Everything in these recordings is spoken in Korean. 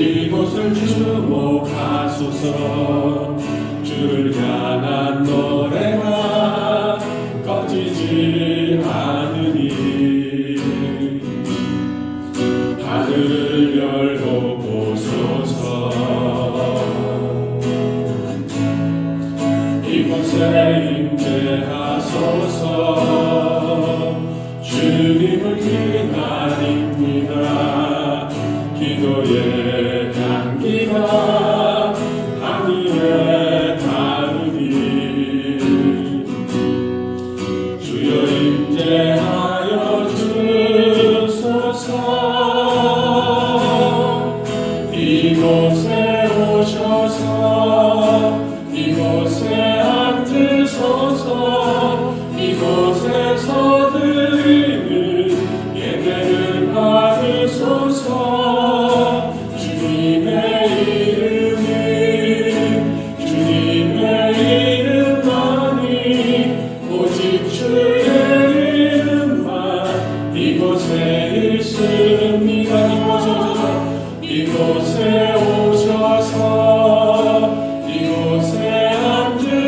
이곳을 주목하소서. 주를 향한 노래가 꺼지지 않으니 하늘을 열고 보소서. 이곳에 임재하소서. 주님을 기다립니다. 기도의 향기가 하늘에 닿으니 주여 임재하여 주소서. 이곳에 오셔서 이곳에 앉으소서. 이곳에서 드리는 예배를 받으소서. 주님의 이름만이 오직 주의 이름만 이곳에 있습니다. 이곳에 오셔서 이곳에 앉으소서.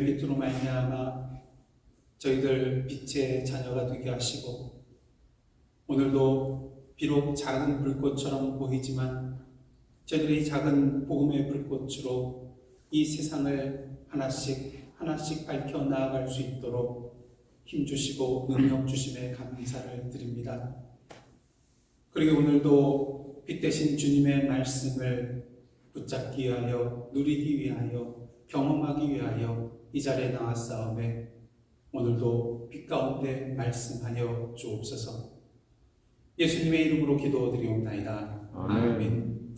주님의 빛으로 말미암아 저희들 빛의 자녀가 되게 하시고, 오늘도 비록 작은 불꽃처럼 보이지만 저희들이 작은 복음의 불꽃으로 이 세상을 하나씩 하나씩 밝혀 나아갈 수 있도록 힘주시고 능력 주심에 감사를 드립니다. 그리고 오늘도 빛 대신 주님의 말씀을 붙잡기 위하여, 누리기 위하여, 경험하기 위하여 이 자리에 나왔사오매 오늘도 빛 가운데 말씀하여 주옵소서. 예수님의 이름으로 기도드리옵나이다. 아멘.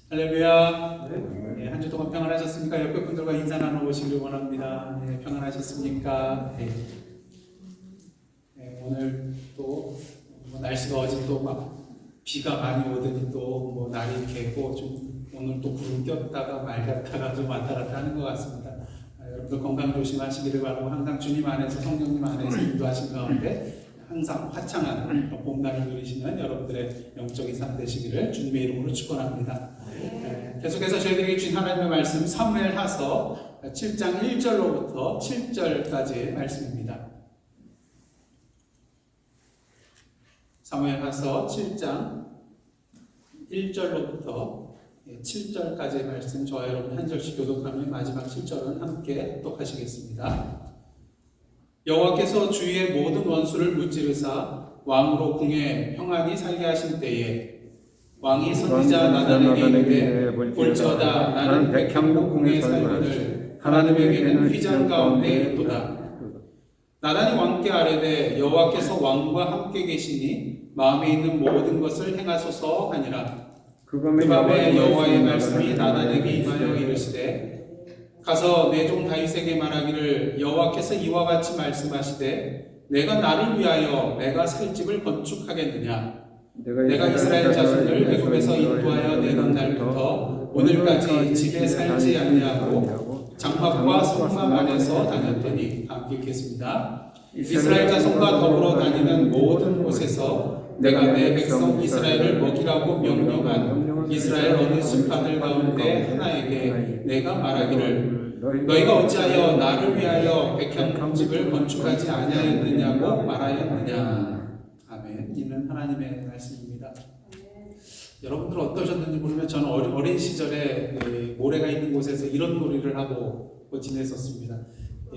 할렐루야. 네, 한 주 동안 평안하셨습니까? 옆에 분들과 인사 나눠보시길 원합니다. 네, 평안하셨습니까? 네. 네, 오늘 또 날씨가 어제 또 막 비가 많이 오더니 또 날이 개고 좀 오늘 또 구름 꼈다가 맑았다가 좀 왔다 갔다 하는 것 같습니다. 여러분들 건강 조심하시기를 바라고, 항상 주님 안에서, 성령님 안에서 인도하신 가운데 항상 화창한 봄날을 누리시는 여러분들의 영적인 삶 되시기를 주님의 이름으로 축원합니다. 계속해서 저희들에게 주신 하나님의 말씀, 사무엘하서 7장 1절로부터 7절까지의 말씀입니다. 사무엘하서 7장 1절로부터 7절까지의 말씀, 저와 여러분 한 절씩 교독하면 마지막 7절은 함께 독하시겠습니다. 여호와께서 주위의 모든 원수를 무찌르사 왕으로 궁에 평안히 살게 하신 때에 왕이 선지자 나단에게 이르되 볼지어다 나는 백향목 궁에 살거늘 하나님에게는 휘장 가운데 있도다. 나단이 왕께 아뢰되 여호와께서 왕과 함께 계시니 마음에 있는 모든 것을 행하소서 하니라. 그 밤에 여호와의 말씀이 나단에게 임하여 이르시되 가서 내 종 다윗에게 말하기를 여호와께서 이와 같이 말씀하시되 내가 나를 위하여 내가 살 집을 건축하겠느냐. 내가 이스라엘 자손을 애굽에서 인도하여 내던 날부터 오늘까지 집에 살지 아니하고 장막과 성막 안에서 다녔더니, 함께 읽겠습니다. 이스라엘 자손과 더불어 다니는 모든 곳에서 내가 내 백성 이스라엘을 먹이라고 명령한 이스라엘 어느 지파들 가운데 하나에게 내가 말하기를 너희가 어찌하여 나를 위하여 백향목집을 건축하지 아니하였느냐고 말하였느냐. 아멘. 이는 하나님의 말씀입니다. 여러분들 어떠셨는지 모르면 저는 어린 시절에 모래가 있는 곳에서 이런 놀이를 하고 지냈었습니다.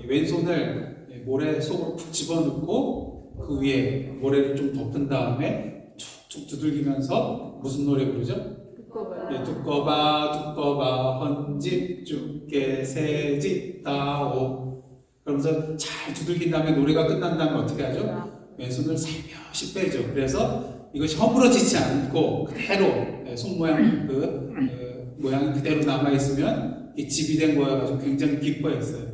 왼손을 모래 속으로 푹 집어넣고 그 위에 모래를 좀 덮은 다음에 툭툭 두들기면서 무슨 노래 부르죠? 두꺼봐 헌집 주께 새집 다오. 그러면서 잘 두들긴 다음에 노래가 끝난 다음에 어떻게 하죠? 왼손을 살며시 빼죠. 그래서 이것이 허물어지지 않고 그대로 손 모양 모양이 그대로 남아 있으면 집이 된 거여가지고 굉장히 기뻐했어요.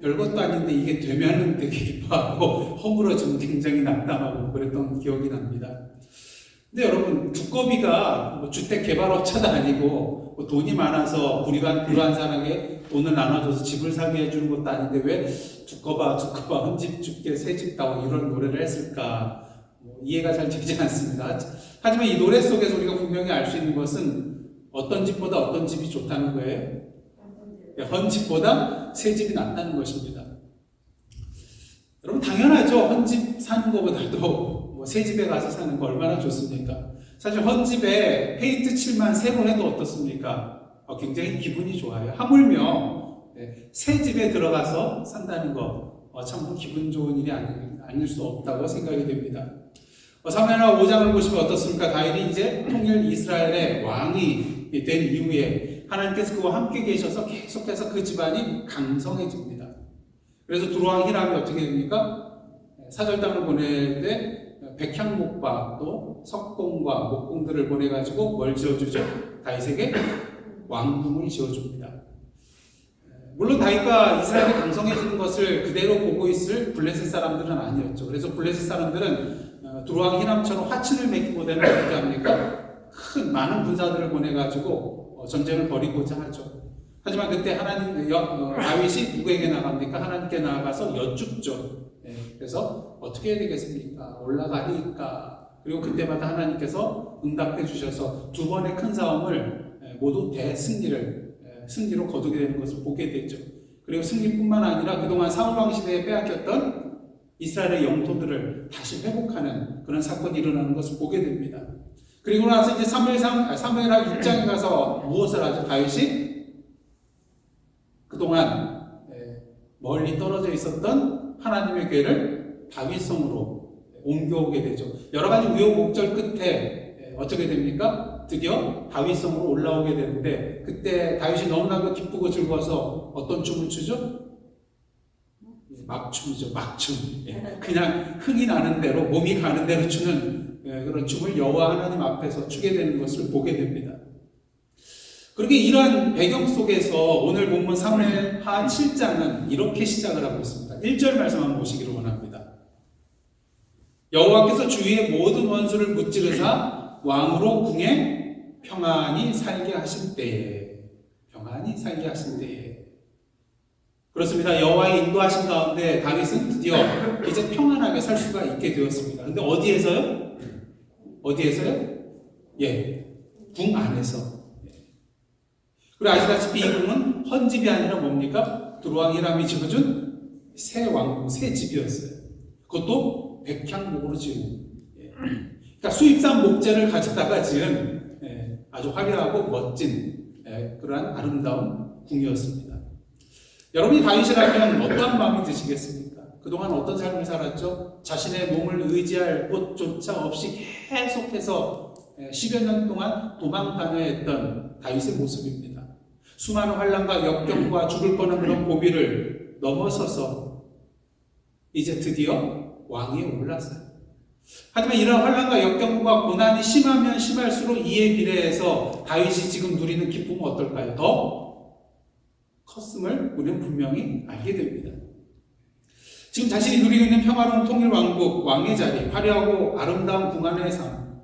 별것도 아닌데 이게 되면은 되게 기뻐하고 허물어지면 굉장히 낙담하고 그랬던 기억이 납니다. 근데 여러분, 두꺼비가 주택 개발업자도 아니고 돈이 많아서 불우한 사람에게 돈을 나눠줘서 집을 사게 해주는 것도 아닌데 왜 두꺼봐 헌집 주께 새집 다오 이런 노래를 했을까? 이해가 잘 되지 않습니다. 하지만 이 노래 속에서 우리가 분명히 알 수 있는 것은 어떤 집보다 어떤 집이 좋다는 거예요. 헌집보다 새집이 낫다는 것입니다. 여러분, 당연하죠. 헌집 사는 것보다도 새집에 가서 사는 거 얼마나 좋습니까? 사실 헌집에 페인트 칠만 새로 해도 어떻습니까? 굉장히 기분이 좋아요. 하물며 새집에 들어가서 산다는 거 참 기분 좋은 일이 아닐 수 없다고 생각이 됩니다. 사무엘하 5장을 보시면 어떻습니까? 다윗이 이제 통일 이스라엘의 왕이 된 이후에 하나님께서 그와 함께 계셔서 계속해서 그 집안이 강성해집니다. 그래서 두로왕 히람이 어떻게 됩니까? 사절단을 보낼 때 백향목과 또 석공과 목공들을 보내가지고 뭘 지어주죠? 다윗에게 왕궁을 지어줍니다. 물론 다윗과 이스라엘이 강성해지는 것을 그대로 보고 있을 블레셋 사람들은 아니었죠. 그래서 블레셋 사람들은 두로왕 히람처럼 화친을 맺기보다는 어떻게 합니까? 많은 군사들을 보내가지고 전쟁을 벌이고자 하죠. 하지만 그때 다윗이 누구에게 나갑니까? 하나님께 나아가서 여쭙죠. 그래서 어떻게 해야 되겠습니까? 올라가리까? 그리고 그때마다 하나님께서 응답해 주셔서 두 번의 큰 싸움을 모두 승리로 거두게 되는 것을 보게 되죠. 그리고 승리뿐만 아니라 그동안 사울 왕 시대에 빼앗겼던 이스라엘의 영토들을 다시 회복하는 그런 사건이 일어나는 것을 보게 됩니다. 그리고 나서 이제 사무엘하 6장에 가서 무엇을 하죠? 다윗이 그동안 멀리 떨어져 있었던 하나님의 궤를 다윗성으로 옮겨오게 되죠. 여러 가지 우여곡절 끝에 어떻게 됩니까? 드디어 다윗성으로 올라오게 되는데 그때 다윗이 너무나도 기쁘고 즐거워서 어떤 춤을 추죠? 막춤이죠. 막춤. 그냥 흥이 나는 대로 몸이 가는 대로 추는 그런 춤을 여호와 하나님 앞에서 추게 되는 것을 보게 됩니다. 그렇게 이러한 배경 속에서 오늘 본문 사무엘하 7장은 이렇게 시작을 하고 있습니다. 1절 말씀 한번 보시기를 원합니다. 여호와께서 주위의 모든 원수를 무찌르사 왕으로 궁에 평안히 살게 하신 때에 그렇습니다. 여호와의 인도하신 가운데 다윗은 드디어 이제 평안하게 살 수가 있게 되었습니다. 그런데 어디에서요? 궁 안에서. 그리고 아시다시피 이 궁은 헌집이 아니라 뭡니까? 두루왕 히람이 지어준 새 집이었어요. 그것도 백향목으로 지은. 그러니까 수입산 목재를 가져다가 지은 아주 화려하고 멋진 그러한 아름다운 궁이었습니다. 여러분이 다윗이라면 어떠한 마음이 드시겠습니까? 그동안 어떤 삶을 살았죠? 자신의 몸을 의지할 곳조차 없이 계속해서 10여 년 동안 도망 다녀했던 다윗의 모습입니다. 수많은 환난과 역경과 죽을 뻔한 그런 고비를 넘어서서 이제 드디어 왕위에 올랐어요. 하지만 이런 환난과 역경과 고난이 심하면 심할수록 이에 비례해서 다윗이 지금 누리는 기쁨은 어떨까요? 더 컸음을 우리는 분명히 알게 됩니다. 지금 자신이 누리고 있는 평화로운 통일 왕국, 왕의 자리, 화려하고 아름다운 궁 안의 삶,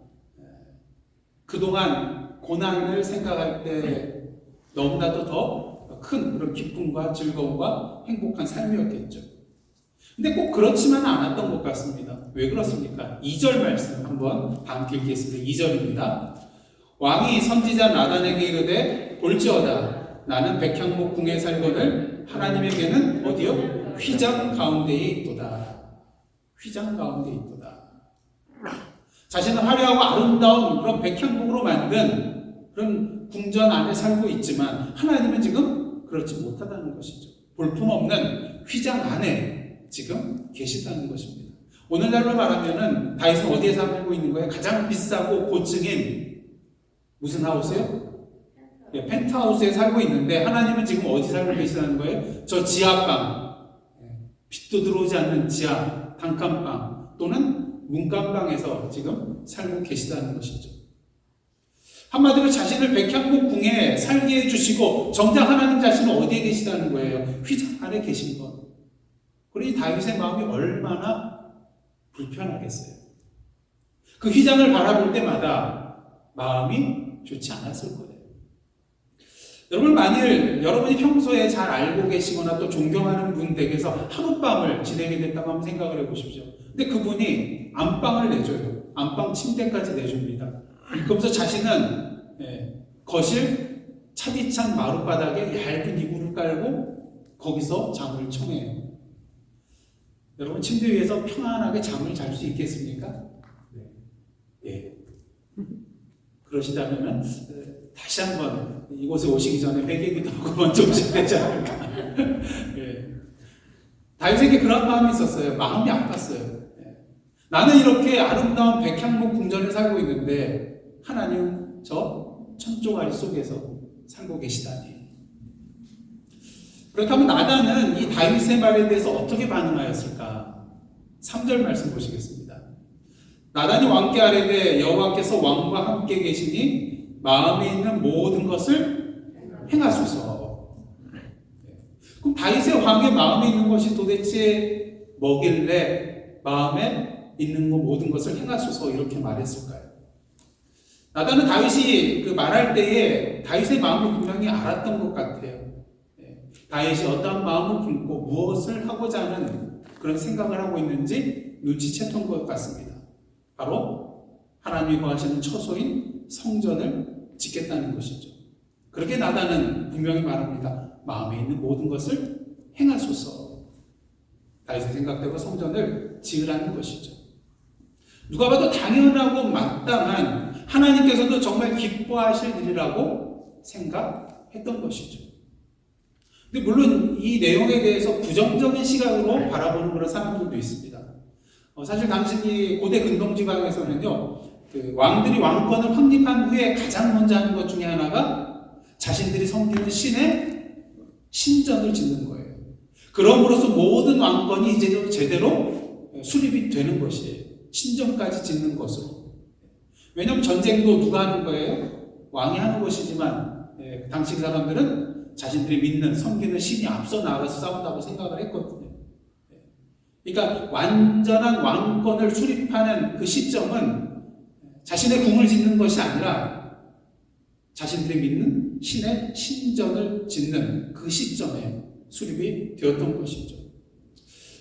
그동안 고난을 생각할 때 너무나도 더 큰 그런 기쁨과 즐거움과 행복한 삶이었겠죠. 근데 꼭 그렇지만 않았던 것 같습니다. 왜 그렇습니까? 2절 말씀 한번 다 함께 읽겠습니다. 2절입니다. 왕이 선지자 나단에게 이르되 볼지어다 나는 백향목 궁에 살거늘 하나님에게는 어디요? 휘장 가운데에 있도다. 휘장 가운데에 있도다. 자신은 화려하고 아름다운 그런 백향목으로 만든 그런 궁전 안에 살고 있지만 하나님은 지금 그렇지 못하다는 것이죠. 볼품없는 휘장 안에 지금 계시다는 것입니다. 오늘날로 말하면은 다윗은 어디에 살고 있는 거예요? 가장 비싸고 고층인 무슨 하우스요? 펜트하우스에 살고 있는데 하나님은 지금 어디 살고 계시다는 거예요? 저 지하방, 빛도 들어오지 않는 지하 단칸방 또는 문간방에서 지금 살고 계시다는 것이죠. 한마디로 자신을 백향목 궁에 살게 해주시고 정작 하나님 자신은 어디에 계시다는 거예요? 휘장 안에 계신 것. 그러니 다윗의 마음이 얼마나 불편하겠어요. 그 휘장을 바라볼 때마다 마음이 좋지 않았을 거예요. 여러분 만일 여러분이 평소에 잘 알고 계시거나 또 존경하는 분 댁에서 하룻밤을 지내게 됐다고 한번 생각을 해보십시오. 근데 그분이 안방을 내줘요. 안방 침대까지 내줍니다. 그러면서 자신은 거실 차디찬 마룻바닥에 얇은 이불을 깔고 거기서 잠을 청해요. 여러분 침대 위에서 평안하게 잠을 잘 수 있겠습니까? 네. 그러시다면은 다시 한번 이곳에 오시기 전에 회개기도 하고 먼저 오셔야 되지 않을까. 다윗에게 그런 마음이 있었어요. 마음이 아팠어요. 나는 이렇게 아름다운 백향목 궁전에 살고 있는데 하나님 저 천조가리 속에서 살고 계시다니. 그렇다면 나단은 이 다윗의 말에 대해서 어떻게 반응하였을까? 3절 말씀 보시겠습니다. 나단이 왕께 아뢰되 여호와께서 왕과 함께 계시니 마음에 있는 모든 것을 행하소서. 그럼 다윗의 왕의 마음에 있는 것이 도대체 뭐길래 마음에 있는 것 모든 것을 행하소서 이렇게 말했을까요? 나단은 다윗이 그 말할 때에 다윗의 마음을 분명히 알았던 것 같아요. 다윗이 어떠한 마음을 품고 무엇을 하고자 하는 그런 생각을 하고 있는지 눈치챘던 것 같습니다. 바로 하나님이 거하시는 처소인 성전을 짓겠다는 것이죠. 그렇게 나단은 분명히 말합니다. 마음에 있는 모든 것을 행하소서. 다윗의 생각대로 성전을 지으라는 것이죠. 누가 봐도 당연하고 마땅한, 하나님께서도 정말 기뻐하실 일이라고 생각했던 것이죠. 근데 물론 이 내용에 대해서 부정적인 시각으로 바라보는 그런 사람들도 있습니다. 사실 당시 고대 근동지방에서는요, 그 왕들이 왕권을 확립한 후에 가장 먼저 하는 것 중에 하나가 자신들이 섬기는 신의 신전을 짓는 거예요. 그럼으로써 모든 왕권이 이제 제대로 수립이 되는 것이에요. 신전까지 짓는 것으로. 왜냐하면 전쟁도 누가 하는 거예요? 왕이 하는 것이지만 당시 사람들은 자신들이 믿는 섬기는 신이 앞서 나가서 싸운다고 생각을 했거든요. 그러니까 완전한 왕권을 수립하는 그 시점은 자신의 궁을 짓는 것이 아니라 자신들이 믿는 신의 신전을 짓는 그 시점에 수립이 되었던 것이죠.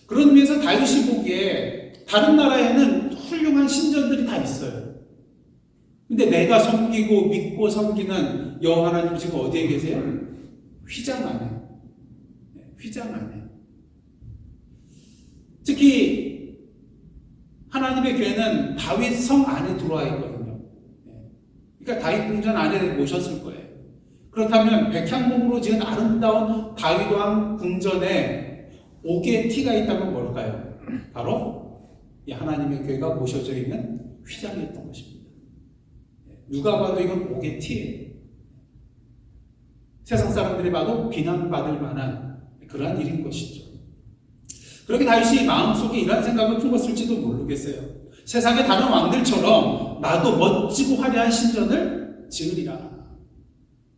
그런 의미에서 다윗이 보기에 다른 나라에는 훌륭한 신전들이 다 있어요. 근데 내가 섬기고 믿고 섬기는 여호와 하나님 지금 어디에 계세요? 휘장 안에. 휘장 안에. 특히 하나님의 교회는 다윗 성 안에 들어와 있거든요. 그러니까 다윗 궁전 안에 모셨을 거예요. 그렇다면 백향목으로 지은 아름다운 다윗 왕 궁전에 옥의 티가 있다면 뭘까요? 바로 이 하나님의 교회가 모셔져 있는 휘장이었던 것입니다. 누가 봐도 이건 옥의 티예요. 세상 사람들이 봐도 비난받을 만한 그러한 일인 것이죠. 그렇게 다윗이 마음속에 이런 생각을 품었을지도 모르겠어요. 세상의 다른 왕들처럼 나도 멋지고 화려한 신전을 지으리라.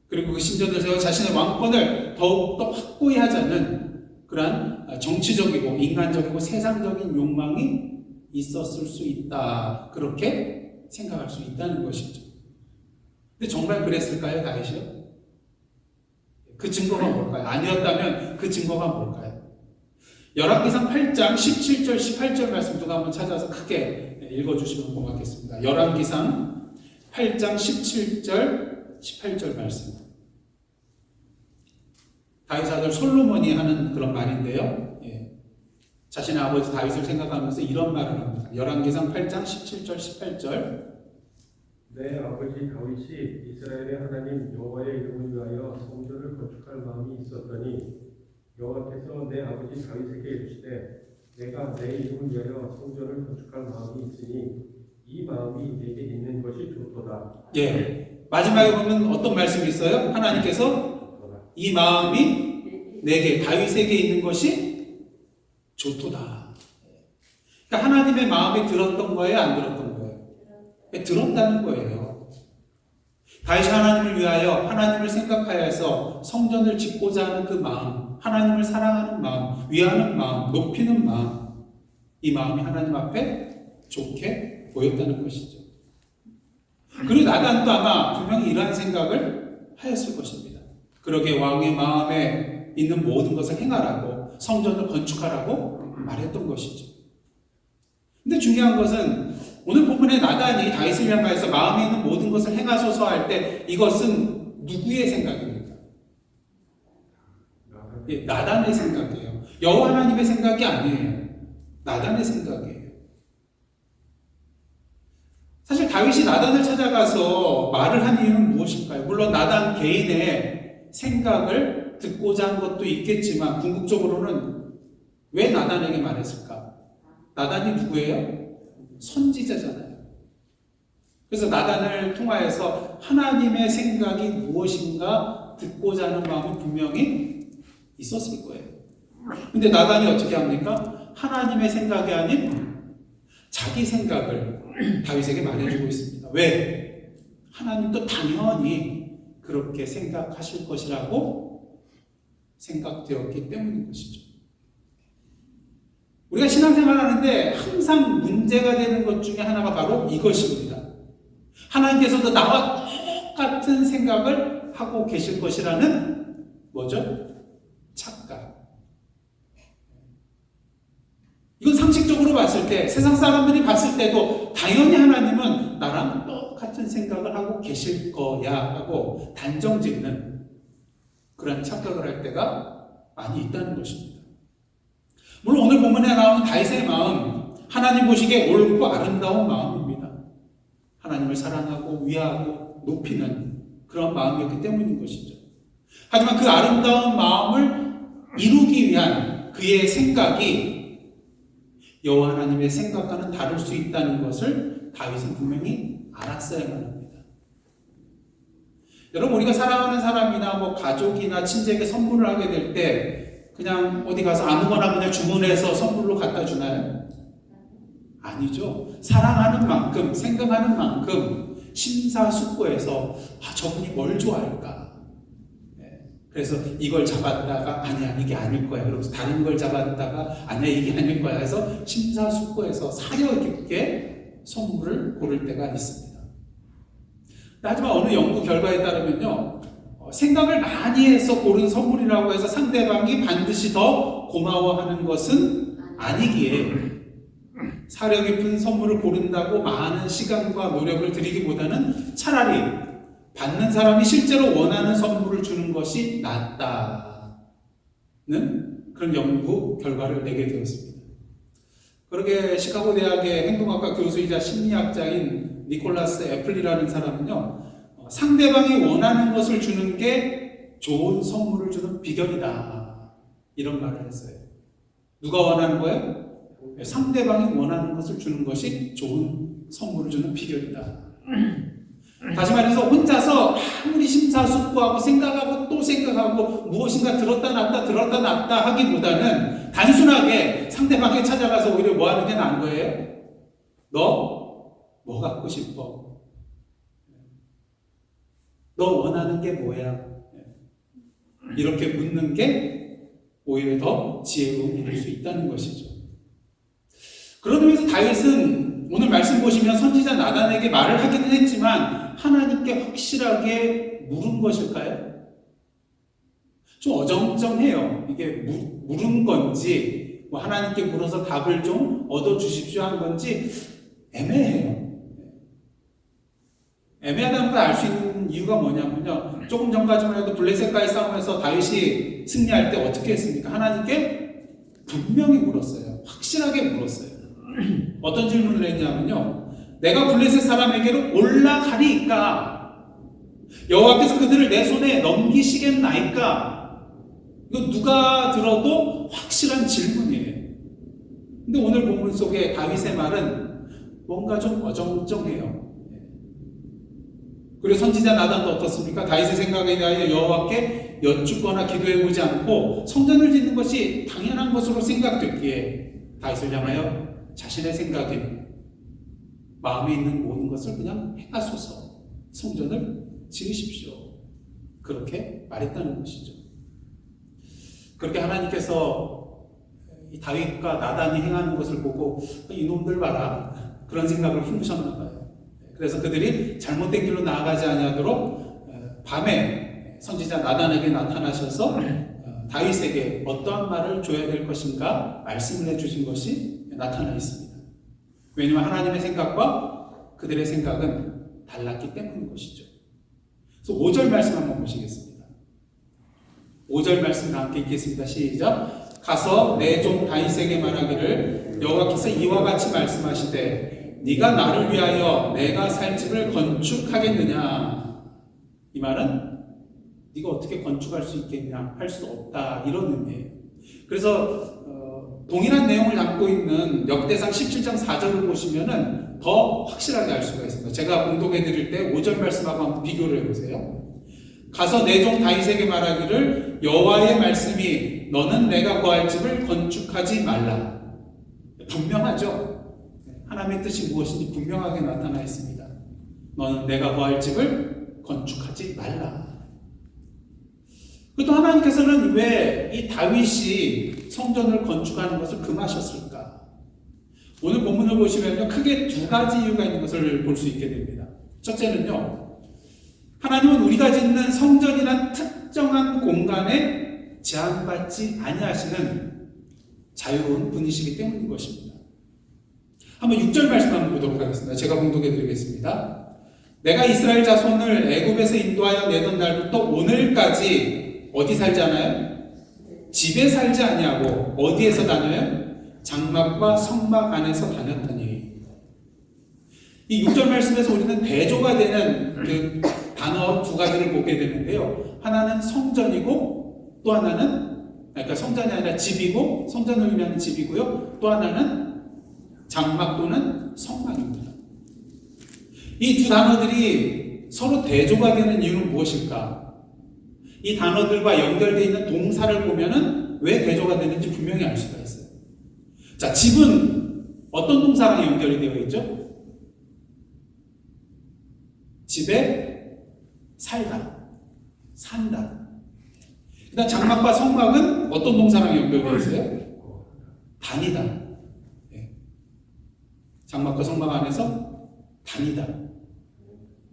그리고 그 신전을 세워 자신의 왕권을 더욱더 확고히 하자는 그러한 정치적이고 인간적이고 세상적인 욕망이 있었을 수 있다. 그렇게 생각할 수 있다는 것이죠. 근데 정말 그랬을까요, 다윗이요? 그 증거가 뭘까요? 아니었다면 그 증거가 뭘까요? 열왕기상 8장 17절 18절 말씀 누가 한번 찾아서 크게 읽어주시면 고맙겠습니다. 열왕기상 8장 17절 18절 말씀. 다윗 아들 솔로몬이 하는 그런 말인데요. 자신의 아버지 다윗을 생각하면서 이런 말을 합니다. 열왕기상 8장 17절 18절. 내 아버지 다윗이 이스라엘의 하나님 여호와의 이름을 위하여 성전을 건축할 마음이 있었더니 여호와께서 내 아버지 다윗에게 이르시되 내가 내 이름을 위하여 성전을 건축할 마음이 있으니 이 마음이 내게 있는 것이 좋도다. 마지막에 보면 어떤 말씀이 있어요? 하나님께서 이 마음이 내게 다윗에게 있는 것이 좋도다. 그러니까 하나님의 마음에 들었던 거예요, 안 들었던 거예요? 들었다는 거예요. 다윗이 하나님을 위하여 하나님을 생각하여서 성전을 짓고자 하는 그 마음, 하나님을 사랑하는 마음, 위하는 마음, 높이는 마음, 이 마음이 하나님 앞에 좋게 보였다는 것이죠. 그리고 나단도 아마 분명히 이러한 생각을 하였을 것입니다. 그러게 왕의 마음에 있는 모든 것을 행하라고, 성전을 건축하라고 말했던 것이죠. 근데 중요한 것은 오늘 본문의 나단이 다윗을 향하여서 마음에 있는 모든 것을 행하소서 할 때 이것은 누구의 생각입니까? 나단의 생각이에요. 여호와 하나님의 생각이 아니에요. 나단의 생각이에요. 사실 다윗이 나단을 찾아가서 말을 한 이유는 무엇일까요? 물론 나단 개인의 생각을 듣고자 한 것도 있겠지만 궁극적으로는 왜 나단에게 말했을까? 나단이 누구예요? 선지자잖아요. 그래서 나단을 통하여서 하나님의 생각이 무엇인가 듣고자 하는 마음이 분명히 있었을 거예요. 근데 나단이 어떻게 합니까? 하나님의 생각이 아닌 자기 생각을 다윗에게 말해주고 있습니다. 왜? 하나님도 당연히 그렇게 생각하실 것이라고 생각되었기 때문인 것이죠. 우리가 신앙생활을 하는데 항상 문제가 되는 것 중에 하나가 바로 이것입니다. 하나님께서도 나와 똑같은 생각을 하고 계실 것이라는 뭐죠? 착각. 이건 상식적으로 봤을 때, 세상 사람들이 봤을 때도 당연히 하나님은 나랑 똑같은 생각을 하고 계실 거야 하고 단정 짓는 그런 착각을 할 때가 많이 있다는 것입니다. 물론 오늘 본문에 나오는 다윗의 마음, 하나님 보시기에 옳고 아름다운 마음입니다. 하나님을 사랑하고 위하고 높이는 그런 마음이었기 때문인 것이죠. 하지만 그 아름다운 마음을 이루기 위한 그의 생각이 여호와 하나님의 생각과는 다를 수 있다는 것을 다윗은 분명히 알았어야만 합니다. 여러분, 우리가 사랑하는 사람이나 가족이나 친지에게 선물을 하게 될 때 그냥 어디 가서 아무거나 그냥 주문해서 선물로 갖다 주나요? 아니죠. 사랑하는 만큼, 생각하는 만큼 심사숙고해서 저분이 뭘 좋아할까? 그래서 이걸 잡았다가 아니야 이게 아닐 거야. 그러면서 다른 걸 잡았다가 아니야 이게 아닐 거야. 해서 심사숙고해서 사려 깊게 선물을 고를 때가 있습니다. 하지만 어느 연구 결과에 따르면요, 생각을 많이 해서 고른 선물이라고 해서 상대방이 반드시 더 고마워하는 것은 아니기에 사려 깊은 선물을 고른다고 많은 시간과 노력을 들이기보다는 차라리 받는 사람이 실제로 원하는 선물을 주는 것이 낫다는 그런 연구 결과를 내게 되었습니다. 그러게 시카고 대학의 행동학과 교수이자 심리학자인 니콜라스 애플리라는 사람은요, 상대방이 원하는 것을 주는 게 좋은 선물을 주는 비결이다, 이런 말을 했어요. 누가 원하는 거예요? 상대방이 원하는 것을 주는 것이 좋은 선물을 주는 비결이다. 다시 말해서 혼자서 아무리 심사숙고하고 생각하고 또 생각하고 무엇인가 들었다 놨다 하기보다는 단순하게 상대방에 찾아가서 오히려 뭐 하는 게 나은 거예요? 너 뭐 갖고 싶어? 너 원하는 게 뭐야? 이렇게 묻는 게 오히려 더 지혜로운 일일 수 있다는 것이죠. 그런 의미에서 다윗은 오늘 말씀 보시면 선지자 나단에게 말을 하기는 했지만 하나님께 확실하게 물은 것일까요? 좀 어정쩡해요. 이게 물은 건지 하나님께 물어서 답을 좀 얻어주십시오 한 건지 애매해요. 애매하다는 걸 알 수 있는 이유가 뭐냐면요, 조금 전까지만 해도 블레셋과의 싸움에서 다윗이 승리할 때 어떻게 했습니까? 하나님께 분명히 물었어요. 확실하게 물었어요. 어떤 질문을 했냐면요, 내가 블레셋 사람에게로 올라가리이까? 여호와께서 그들을 내 손에 넘기시겠나이까? 이거 누가 들어도 확실한 질문이에요. 근데 오늘 본문 속에 다윗의 말은 뭔가 좀 어정쩡해요. 그리고 선지자 나단도 어떻습니까? 다윗의 생각에 대하여 여호와께 여쭙거나 기도해보지 않고 성전을 짓는 것이 당연한 것으로 생각됐기에 다윗을 향하여 자신의 생각인 마음에 있는 모든 것을 그냥 행하소서, 성전을 지으십시오, 그렇게 말했다는 것이죠. 그렇게 하나님께서 이 다윗과 나단이 행하는 것을 보고 이놈들 봐라, 그런 생각을 품으셨나 봐요. 그래서 그들이 잘못된 길로 나아가지 아니하도록 밤에 선지자 나단에게 나타나셔서 다윗에게 어떠한 말을 줘야 될 것인가 말씀을 해주신 것이 나타나 있습니다. 왜냐하면 하나님의 생각과 그들의 생각은 달랐기 때문인 것이죠. 그래서 5절 말씀 한번 보시겠습니다. 5절 말씀 다 함께 읽겠습니다. 시작. 가서 내 종 다윗에게 말하기를 여호와께서 이와 같이 말씀하시되 네가 나를 위하여 내가 살 집을 건축하겠느냐? 이 말은 네가 어떻게 건축할 수 있겠냐? 할 수 없다, 이런 의미예요. 그래서 동일한 내용을 담고 있는 역대상 17장 4절을 보시면은 더 확실하게 알 수가 있습니다. 제가 공독해 드릴 때 5절 말씀하고 한번 비교를 해보세요. 가서 내 종 다윗에게 말하기를 여호와의 말씀이 너는 내가 거할 집을 건축하지 말라. 분명하죠? 하나님의 뜻이 무엇인지 분명하게 나타나 있습니다. 너는 내가 거할 집을 건축하지 말라. 또 하나님께서는 왜 이 다윗이 성전을 건축하는 것을 금하셨을까? 오늘 본문을 보시면요, 크게 두 가지 이유가 있는 것을 볼 수 있게 됩니다. 첫째는요, 하나님은 우리가 짓는 성전이란 특정한 공간에 제한받지 아니하시는 자유로운 분이시기 때문인 것입니다. 한번 6절 말씀 한번 보도록 하겠습니다. 제가 봉독해 드리겠습니다. 내가 이스라엘 자손을 애굽에서 인도하여 내던 날부터 오늘까지 어디 살잖아요? 집에 살지 아니하고 어디에서 다녀요? 장막과 성막 안에서 다녔더니. 이 6절 말씀에서 우리는 대조가 되는 그 단어 두 가지를 보게 되는데요. 하나는 성전이고 또 하나는, 그러니까 성전이 아니라 집이고, 성전을 의미하는 집이고요. 또 하나는 장막 또는 성막입니다. 이 두 단어들이 서로 대조가 되는 이유는 무엇일까? 이 단어들과 연결되어 있는 동사를 보면은 왜 대조가 되는지 분명히 알 수가 있어요. 자, 집은 어떤 동사랑 연결이 되어 있죠? 집에 살다, 산다. 그다음 장막과 성막은 어떤 동사랑 연결되어 있어요? 다니다. 예. 장막과 성막 안에서 다니다.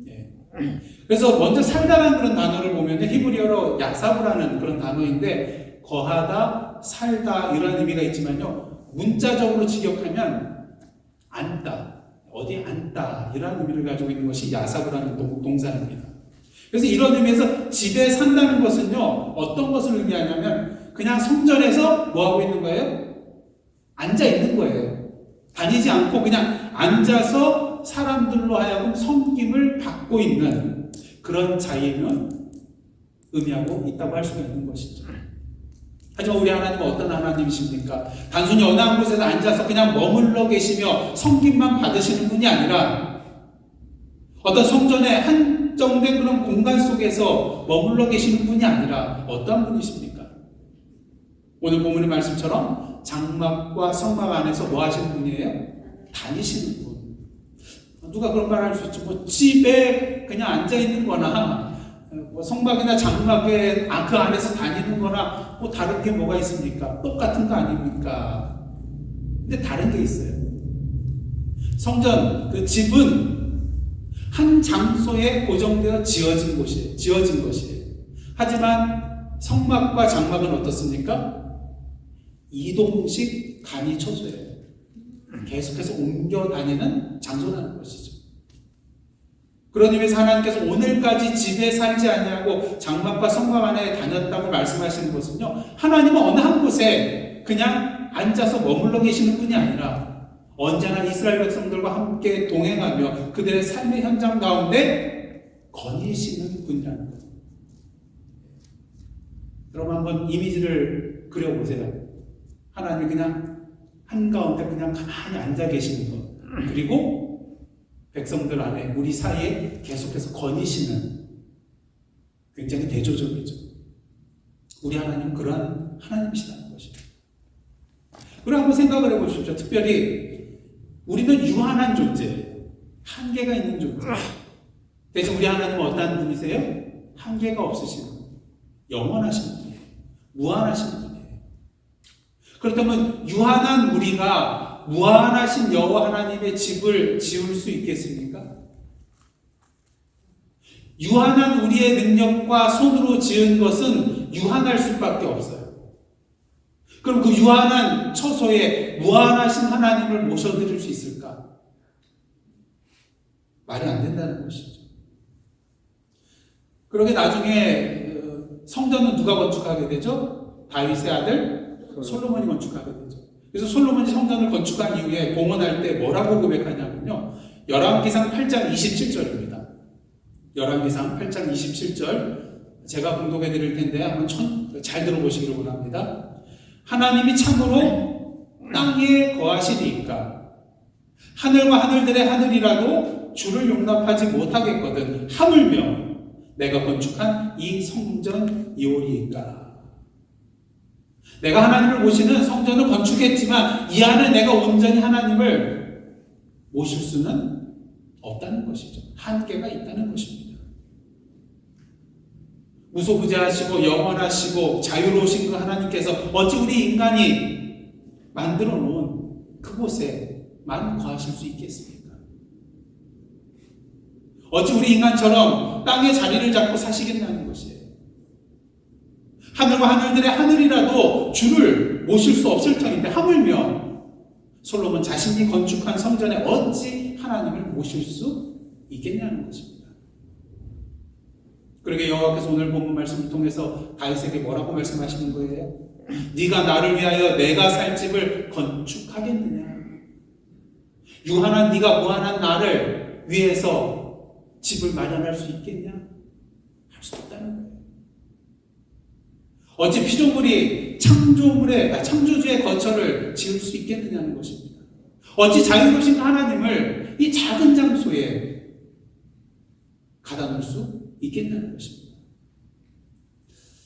예. 그래서 먼저 살다라는 그런 단어를 보면 히브리어로 야사브라는 그런 단어인데, 거하다, 살다 이런 의미가 있지만요, 문자적으로 직역하면 앉다, 어디 앉다 이런 의미를 가지고 있는 것이 야사브라는 동사입니다. 그래서 이런 의미에서 집에 산다는 것은요, 어떤 것을 의미하냐면 그냥 성전에서 뭐 하고 있는 거예요? 앉아 있는 거예요. 다니지 않고 그냥 앉아서 사람들로 하여금 섬김을 받고 있는 그런 자유는 의미하고 있다고 할 수가 있는 것이죠. 하지만 우리 하나님은 어떤 하나님이십니까? 단순히 어느 한 곳에서 앉아서 그냥 머물러 계시며 섬김만 받으시는 분이 아니라 어떤 성전의 한정된 그런 공간 속에서 머물러 계시는 분이 아니라 어떠한 분이십니까? 오늘 본문의 말씀처럼 장막과 성막 안에서 뭐 하시는 분이에요? 다니시는 분. 누가 그런 말 할 수 있죠. 뭐 집에 그냥 앉아 있는 거나 뭐 성막이나 장막에 그 안에서 다니는 거나 뭐 다른 게 뭐가 있습니까? 똑같은 거 아닙니까? 근데 다른 게 있어요. 성전, 그 집은 한 장소에 고정되어 지어진 것이에요. 하지만 성막과 장막은 어떻습니까? 이동식 간이초소예요. 계속해서 옮겨 다니는 장소라는 것이죠. 그런 의미에서 하나님께서 오늘까지 집에 살지 아니하고 장막과 성막 안에 다녔다고 말씀하시는 것은요, 하나님은 어느 한 곳에 그냥 앉아서 머물러 계시는 분이 아니라 언제나 이스라엘 백성들과 함께 동행하며 그들의 삶의 현장 가운데 거니시는 분이라는 거예요. 여러분 한번 이미지를 그려보세요. 하나님이 그냥 한가운데 그냥 가만히 앉아 계시는 것, 그리고 백성들 안에 우리 사이에 계속해서 거니시는, 굉장히 대조적이죠. 우리 하나님은 그러한 하나님이시다는 것입니다. 우리 한번 생각을 해보십시오. 특별히 우리는 유한한 존재예요. 한계가 있는 존재. 대신 우리 하나님은 어떤 분이세요? 한계가 없으신 분, 영원하신 분이에요. 무한하신 분이에요. 그렇다면 유한한 우리가 무한하신 여호와 하나님의 집을 지을 수 있겠습니까? 유한한 우리의 능력과 손으로 지은 것은 유한할 수밖에 없어요. 그럼 그 유한한 처소에 무한하신 하나님을 모셔드릴 수 있을까? 말이 안 된다는 것이죠. 그러게 나중에 성전은 누가 건축하게 되죠? 다윗의 아들 솔로몬이 건축하게 되죠. 그래서 솔로몬이 성전을 건축한 이후에 봉헌할 때 뭐라고 고백하냐면요, 열왕기상 8장 27절입니다. 열왕기상 8장 27절 제가 봉독해 드릴 텐데 한번 잘 들어보시기를 원합니다. 하나님이 참으로 땅에 거하시니까 하늘과 하늘들의 하늘이라도 주를 용납하지 못하겠거든 하물며 내가 건축한 이 성전이오리이까. 내가 하나님을 모시는 성전을 건축했지만 이 안에 내가 온전히 하나님을 모실 수는 없다는 것이죠. 한계가 있다는 것입니다. 무소부재하시고 영원하시고 자유로우신 그 하나님께서 어찌 우리 인간이 만들어 놓은 그곳에만 거하실 수 있겠습니까? 어찌 우리 인간처럼 땅에 자리를 잡고 사시겠냐는 것이에요. 하늘과 하늘들의 하늘이라도 주를 모실 수 없을 터인데 하물며 솔로몬 자신이 건축한 성전에 어찌 하나님을 모실 수 있겠냐는 것입니다. 그러게 여호와께서 오늘 본문 말씀을 통해서 다윗에게 뭐라고 말씀하시는 거예요? 네가 나를 위하여 내가 살 집을 건축하겠느냐? 유한한 네가 무한한 나를 위해서 집을 마련할 수 있겠냐? 할 수 없다는 거예요. 어찌 피조물이 창조주의 거처를 지을 수 있겠느냐는 것입니다. 어찌 자유로우신 하나님을 이 작은 장소에 가다 놓을 수 있겠냐는 것입니다.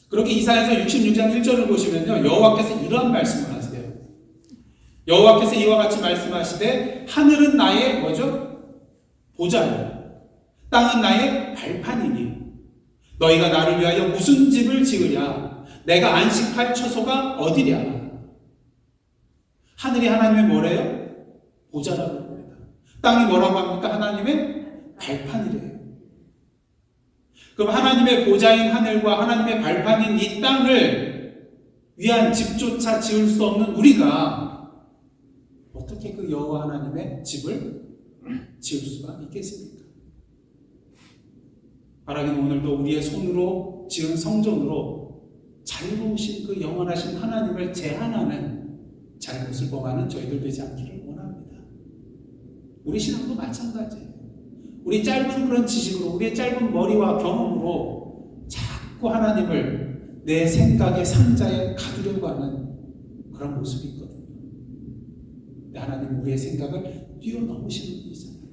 그렇게 이사야서 66장 1절을 보시면요, 여호와께서 이러한 말씀을 하세요. 여호와께서 이와 같이 말씀하시되 하늘은 나의 뭐죠? 보좌요, 땅은 나의 발판이니 너희가 나를 위하여 무슨 집을 지으랴? 내가 안식할 처소가 어디랴? 하늘이 하나님의 뭐래요? 보좌라고 합니다. 땅이 뭐라고 합니까? 하나님의 발판이래요. 그럼 하나님의 보좌인 하늘과 하나님의 발판인 이 땅을 위한 집조차 지을 수 없는 우리가 어떻게 그 여호와 하나님의 집을 지을 수가 있겠습니까? 바라기는 오늘도 우리의 손으로 지은 성전으로 자유로우신 그 영원하신 하나님을 제한하는 잘못을 범하는 저희들 되지 않기를 원합니다. 우리 신앙도 마찬가지예요. 우리 짧은 그런 지식으로, 우리의 짧은 머리와 경험으로 자꾸 하나님을 내 생각의 상자에 가두려고 하는 그런 모습이 있거든요. 근데 하나님은 우리의 생각을 뛰어넘으시는 분이잖아요.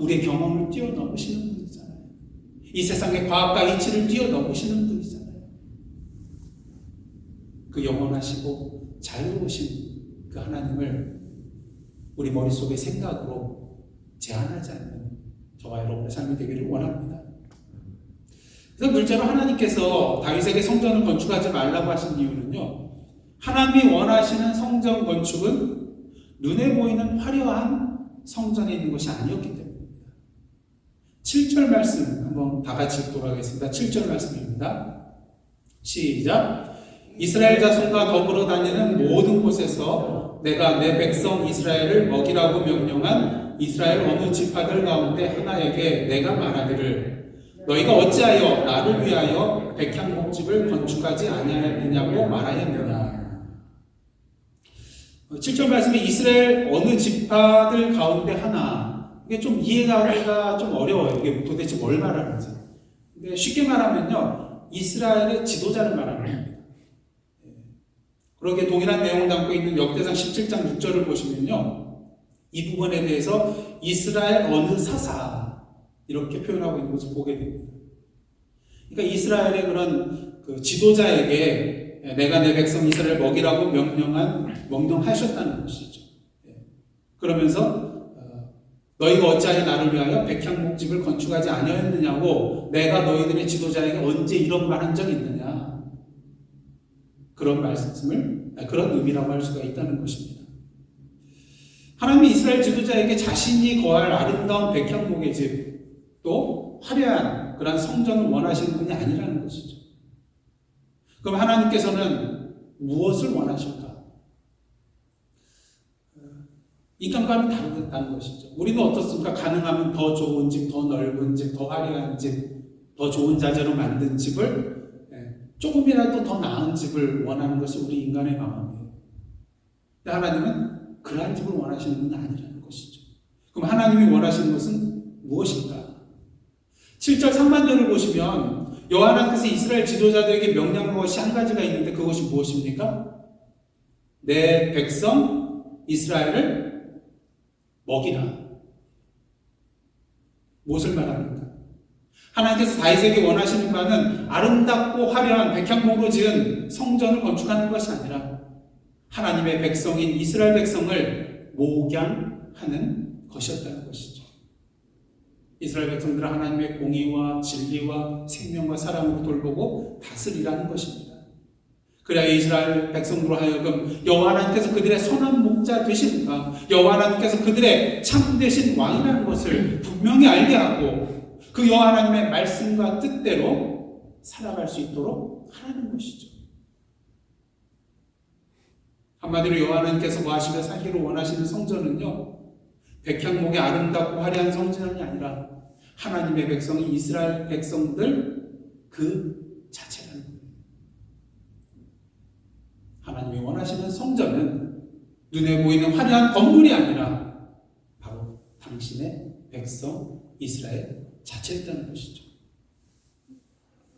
우리의 경험을 뛰어넘으시는 분이잖아요. 이 세상의 과학과 이치를 뛰어넘으시는 분이잖아요. 그 영원하시고 자유로우신 그 하나님을 우리 머릿속의 생각으로 제한하지 않는 저와 여러분의 삶이 되기를 원합니다. 그래서 둘째로 하나님께서 다윗에게 성전을 건축하지 말라고 하신 이유는요, 하나님이 원하시는 성전 건축은 눈에 보이는 화려한 성전에 있는 것이 아니었기 때문입니다. 7절 말씀 한번 다 같이 읽도록 하겠습니다. 7절 말씀입니다. 시작. 이스라엘 자손과 더불어 다니는 모든 곳에서 내가 내 백성 이스라엘을 먹이라고 명령한 이스라엘 어느 지파들 가운데 하나에게 내가 말하기를 너희가 어찌하여 나를 위하여 백향목집을 건축하지 아니하였느냐고 말하였느냐. 7절 말씀에 이스라엘 어느 지파들 가운데 하나, 이게 좀 이해하기가 좀 어려워요. 이게 도대체 뭘 말하는지. 근데 쉽게 말하면요, 이스라엘의 지도자를 말하는 겁니다. 그렇게 동일한 내용을 담고 있는 역대상 17장 6절을 보시면요, 이 부분에 대해서 이스라엘 어느 사사 이렇게 표현하고 있는 것을 보게 됩니다. 그러니까 이스라엘의 그런 그 지도자에게 내가 내 백성 이스라엘 먹이라고 명령하셨다는 것이죠. 그러면서 너희가 어찌하여 나를 위하여 백향목집을 건축하지 아니하였느냐고 내가 너희들의 지도자에게 언제 이런 말 한 적이 있느냐, 그런 말씀을, 그런 의미라고 할 수가 있다는 것입니다. 하나님이 이스라엘 지도자에게 자신이 거할 아름다운 백향목의 집, 또 화려한 그런 성전을 원하시는 분이 아니라는 것이죠. 그럼 하나님께서는 무엇을 원하실까? 인간과는 다르다는 것이죠. 우리는 어떻습니까? 가능하면 더 좋은 집, 더 넓은 집, 더 화려한 집, 더 좋은 자재로 만든 집을, 조금이라도 더 나은 집을 원하는 것이 우리 인간의 마음이에요. 근데 하나님은 그러한 집을 원하시는 분이 아니라는 것이죠. 그럼 하나님이 원하시는 것은 무엇인가? 7절 상반절을 보시면 여호와께서 이스라엘 지도자들에게 명령한 것이 한 가지가 있는데 그것이 무엇입니까? 내 백성 이스라엘을 먹이라. 무엇을 말합니까? 하나님께서 다윗에게 원하시는 바는 아름답고 화려한 백향목으로 지은 성전을 건축하는 것이 아니라 하나님의 백성인 이스라엘 백성을 목양하는 것이었다는 것이죠. 이스라엘 백성들은 하나님의 공의와 진리와 생명과 사랑으로 돌보고 다스리라는 것입니다. 그래야 이스라엘 백성으로 하여금 여호와 하나님께서 그들의 선한 목자 되시는가, 여호와 하나님께서 그들의 참되신 왕이라는 것을 분명히 알게 하고 그 여호와 하나님의 말씀과 뜻대로 살아갈 수 있도록 하라는 것이죠. 한마디로 여호와 하나님께서 거하시며 살기를 원하시는 성전은요, 백향목의 아름답고 화려한 성전이 아니라 하나님의 백성이 이스라엘 백성들 그 자체라는 거예요. 하나님이 원하시는 성전은 눈에 보이는 화려한 건물이 아니라 바로 당신의 백성 이스라엘 자체였다는 것이죠.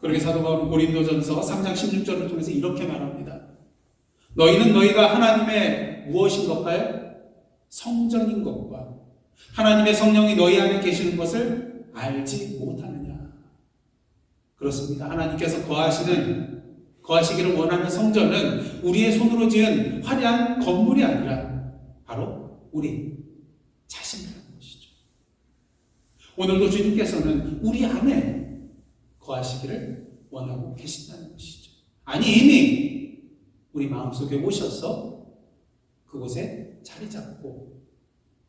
그러게 사도 바울은 고린도전서 3장 16절을 통해서 이렇게 말합니다. 너희는 너희가 하나님의 무엇인 것까요? 성전인 것과 하나님의 성령이 너희 안에 계시는 것을 알지 못하느냐. 그렇습니다. 하나님께서 거하시기를 원하는 성전은 우리의 손으로 지은 화려한 건물이 아니라 바로 우리 자신이라는 것이죠. 오늘도 주님께서는 우리 안에 거하시기를 원하고 계신다는 것이죠. 아니 이미 우리 마음속에 오셔서 그곳에 자리 잡고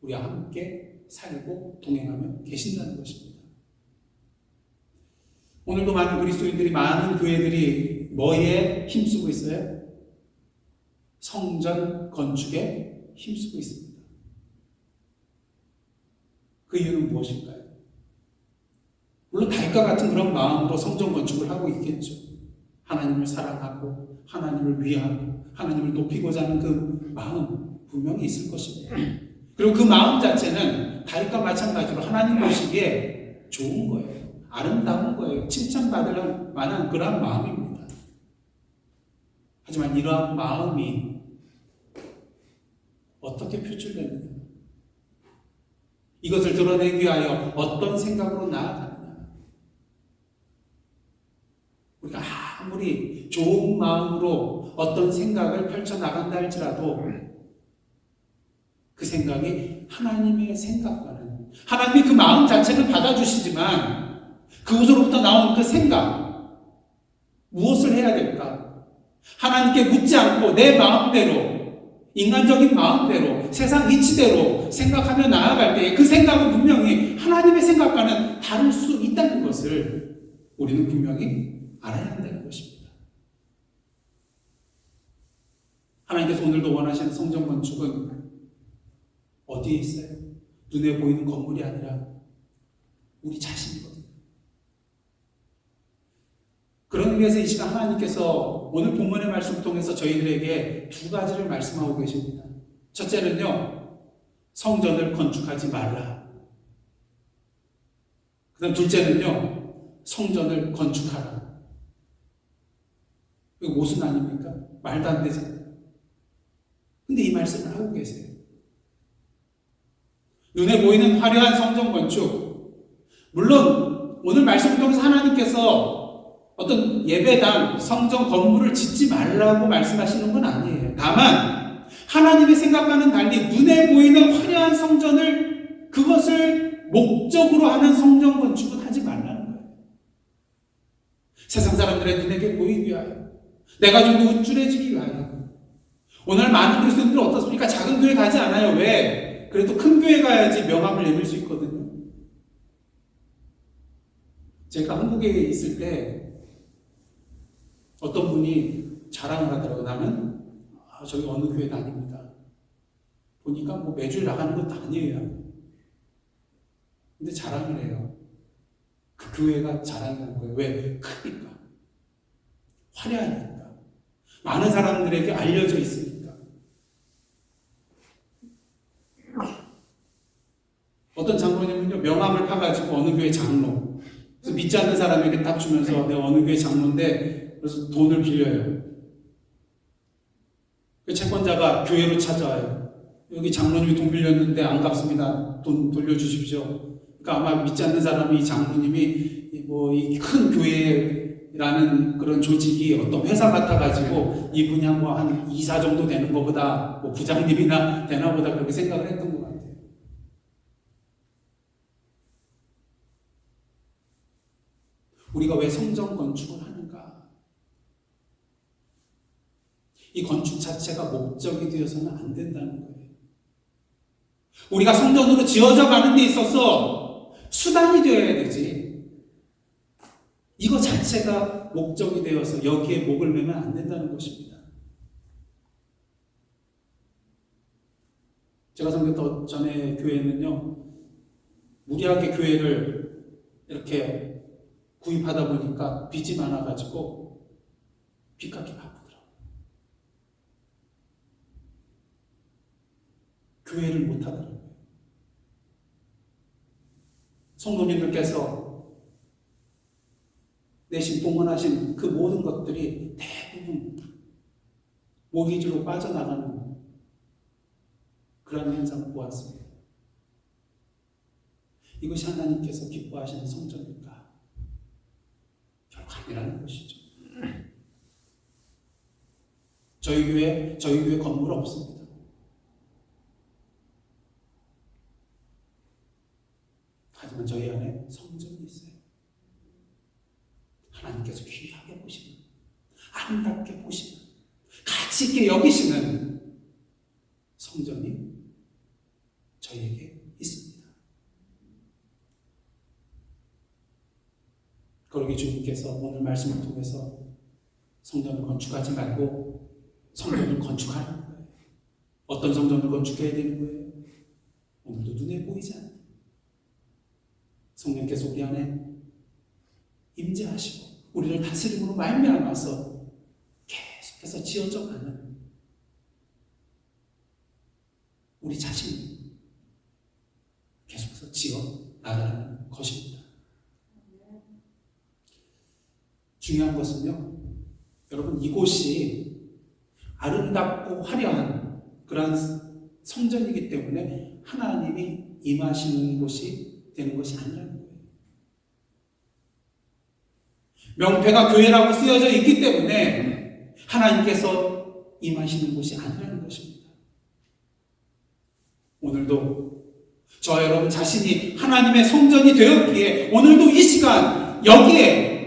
우리와 함께 살고 동행하며 계신다는 것입니다. 오늘도 많은 그리스도인들이 많은 교회들이 뭐에 힘쓰고 있어요? 성전 건축에 힘쓰고 있습니다. 그 이유는 무엇일까요? 물론 다윗과 같은 그런 마음으로 성전 건축을 하고 있겠죠. 하나님을 사랑하고 하나님을 위하고 하나님을 높이고자 하는 그 마음 분명히 있을 것입니다. 그리고 그 마음 자체는 다윗과 마찬가지로 하나님 보시기에 좋은 거예요. 아름다운 거예요. 칭찬받을 만한 그런 마음입니다. 하지만 이러한 마음이 어떻게 표출되느냐? 이것을 드러내기 위하여 어떤 생각으로 나아가느냐? 우리가 아무리 좋은 마음으로 어떤 생각을 펼쳐나간다 할지라도 그 생각이 하나님의 생각과는 하나님이 그 마음 자체를 받아주시지만 그곳으로부터 나온 그 생각 무엇을 해야 될까? 하나님께 묻지 않고 내 마음대로 인간적인 마음대로 세상 이치대로 생각하며 나아갈 때 그 생각은 분명히 하나님의 생각과는 다를 수 있다는 것을 우리는 분명히 알아야 한다는 것입니다. 하나님께서 오늘도 원하시는 성전 건축은 어디에 있어요? 눈에 보이는 건물이 아니라 우리 자신이거든요. 그런 의미에서 이 시간 하나님께서 오늘 본문의 말씀을 통해서 저희들에게 두 가지를 말씀하고 계십니다. 첫째는요, 성전을 건축하지 말라. 그 다음 둘째는요, 성전을 건축하라. 이거 모순 아닙니까? 말도 안 되잖아요. 근데 이 말씀을 하고 계세요. 눈에 보이는 화려한 성전 건축. 물론 오늘 말씀을 통해서 하나님께서 어떤 예배당, 성전 건물을 짓지 말라고 말씀하시는 건 아니에요. 다만 하나님의 생각과는 달리 눈에 보이는 화려한 성전을 그것을 목적으로 하는 성전 건축은 하지 말라는 거예요. 세상 사람들의 눈에게 보이기 위하여 내가 좀 더 우쭐해지기 위하여. 오늘 많은 그리스도인들 어떻습니까? 작은 교회 가지 않아요. 왜? 그래도 큰 교회 가야지 명함을 내밀 수 있거든요. 제가 한국에 있을 때 어떤 분이 자랑을 하더라고요. 나는 저기 어느 교회 다닙니다. 보니까 뭐 매주 나가는 것도 아니에요. 근데 자랑을 해요. 그 교회가 자랑하는 거예요. 왜? 크니까. 화려하니까. 많은 사람들에게 알려져 있으니까. 어떤 장로님은요, 명함을 파가지고 어느 교회 장로. 그래서 믿지 않는 사람에게 딱 주면서 내가 어느 교회 장로인데 그래서 돈을 빌려요. 그 채권자가 교회로 찾아와요. 여기 장로님이 돈 빌렸는데 안 갚습니다. 돈 돌려주십시오. 그러니까 아마 믿지 않는 사람이 이 장로님이 뭐 이 큰 교회라는 그런 조직이 어떤 회사 같아가지고 이분이 한 2사 정도 되는 것보다 뭐 부장님이나 되나 보다 그렇게 생각을 했던 것 같아요. 우리가 왜 성전 건축을 하는가? 이 건축 자체가 목적이 되어서는 안 된다는 거예요. 우리가 성전으로 지어져 가는 데 있어서 수단이 되어야 되지. 이거 자체가 목적이 되어서 여기에 목을 매면 안 된다는 것입니다. 제가 섬겼던 전에 교회는요, 무리하게 교회를 이렇게 구입하다 보니까 빚이 많아가지고 빚 갚기 바쁘더라고요. 교회를 못 하더라고요. 성도님들께서 내신 봉헌하신 그 모든 것들이 대부분 모기지로 빠져나가는 그런 현상을 보았습니다. 이것이 하나님께서 기뻐하시는 성전일까? 결코 아니라는 것이죠. 저희 교회 건물 없습니다. 하지만 저희 안에 성전이 있어요. 하나님께서 귀하게 보시는, 아름답게 보시는, 가치 있게 여기시는 성전이 저희에게 있습니다. 그러기 주님께서 오늘 말씀을 통해서 성전을 건축하지 말고 성전을 건축하는 거예요. 어떤 성전을 건축해야 되는 거예요? 오늘도 눈에 보이지 않는 성령께서 우리 안에 임재하시고 우리를 다스림으로 말미암아서 계속해서 지어져 가는 우리 자신이 계속해서 지어 나가는 것입니다. 중요한 것은요, 여러분, 이곳이 아름답고 화려한 그런 성전이기 때문에 하나님이 임하시는 곳이 되는 것이 아니라는 거예요. 명패가 교회라고 쓰여져 있기 때문에 하나님께서 임하시는 곳이 아니라는 것입니다. 오늘도 저 여러분 자신이 하나님의 성전이 되었기에 오늘도 이 시간 여기에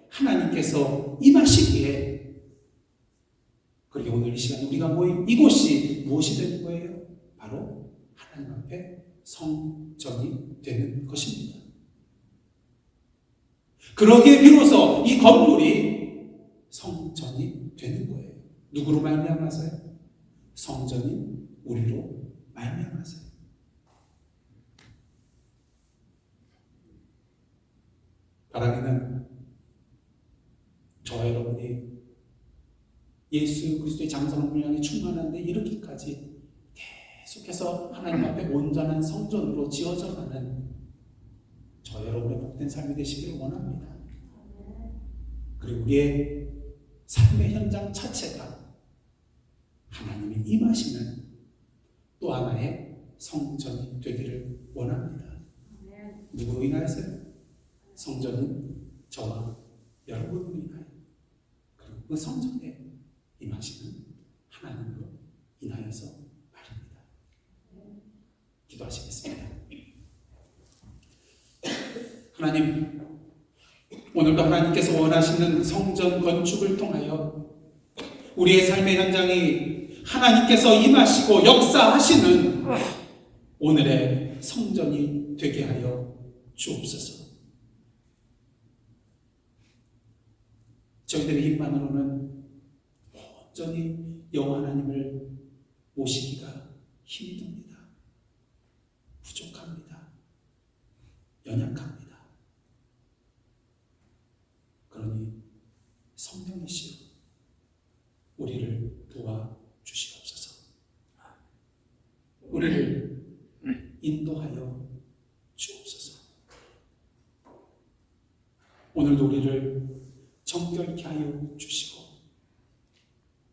하나님께서 임하시기에, 그리고 오늘 이 시간 우리가 모인 이곳이 무엇이 되는 거예요? 바로 하나님 앞에 성전이 되는 것입니다. 그러기에 비로소 이 건물이 성전이 되는 거예요. 누구로 말미암아서요? 성전인 우리로 말미암아서요. 바라기는 저와 여러분이 예수 그리스도의 장성한 분량이 충만한데 이렇게까지 계속해서 하나님 앞에 온전한 성전으로 지어져 가는 저 여러분의 복된 삶이 되시기를 원합니다. 그리고 우리의 삶의 현장 자체가 하나님이 임하시는 또 하나의 성전이 되기를 원합니다. 누구로 인하여서요? 성전은 저와 여러분으로 인하여, 그리고 그 성전에 임하시는 하나님으로 인하여서 말입니다. 기도하시겠습니다. 하나님, 오늘도 하나님께서 원하시는 성전 건축을 통하여 우리의 삶의 현장이 하나님께서 임하시고 역사하시는 오늘의 성전이 되게 하여 주옵소서. 저희들의 힘만으로는 온전히 여호와 하나님을 모시기가 힘이 듭니다. 부족합니다. 연약합니다. 그러니 성령이시여 우리를 도와주시옵소서. 우리를 인도하여 주옵소서. 오늘도 우리를 정결케 하여 주시고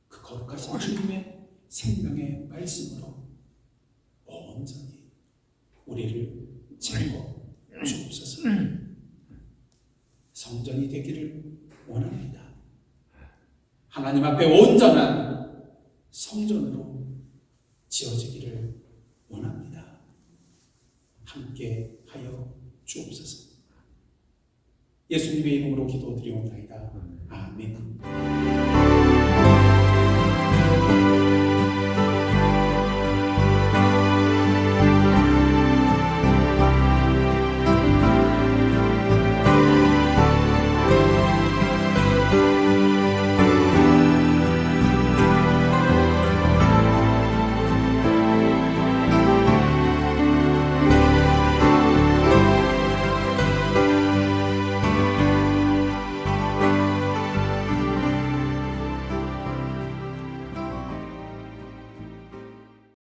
그 거룩하신 주님의 생명의 말씀으로 온전히 우리를 채워 주옵소서. 성전이 되기를 원합니다. 하나님 앞에 온전한 성전으로 지어지기를 원합니다. 함께 하여 주옵소서. 예수님의 이름으로 기도드리옵나이다. 아멘.